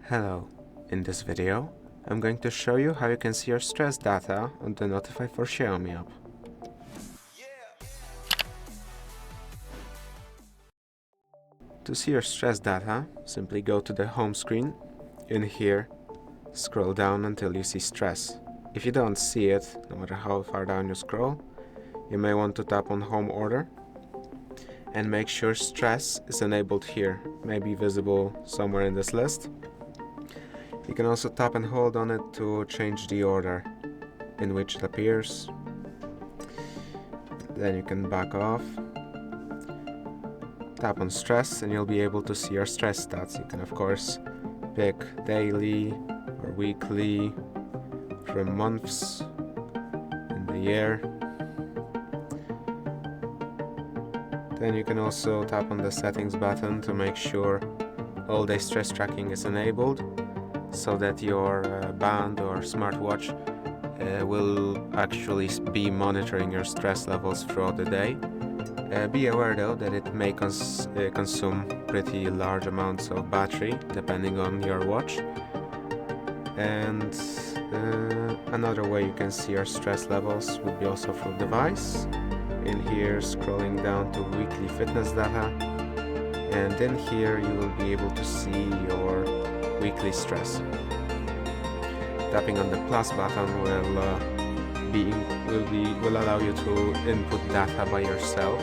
Hello, in this video I'm going to show you how you can see your stress data on the Notify for Xiaomi app. To see your stress data, simply go to the home screen. In here, scroll down until you see stress. If you don't see it, no matter how far down you scroll, you may want to tap on home order and make sure stress is enabled here, maybe visible somewhere in this list. You can also tap and hold on it to change the order in which it appears. Then you can back off, tap on stress, and you'll be able to see your stress stats. You can of course pick daily or weekly, from months, in the year. Then you can also tap on the settings button to make sure all day stress tracking is enabled, so that your band or smartwatch will actually be monitoring your stress levels throughout the day. Be aware though that it may consume pretty large amounts of battery depending on your watch. And another way you can see your stress levels would be also through device. In here, scrolling down to weekly fitness data, and in here you will be able to see your weekly stress. Tapping on the plus button will allow you to input data by yourself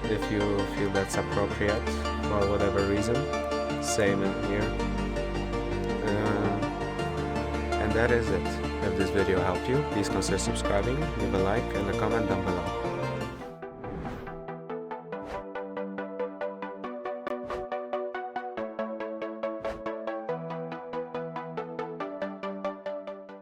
if you feel that's appropriate for whatever reason. Same in here. And that is it. If this video helped you, please consider subscribing, leave a like and a comment down below.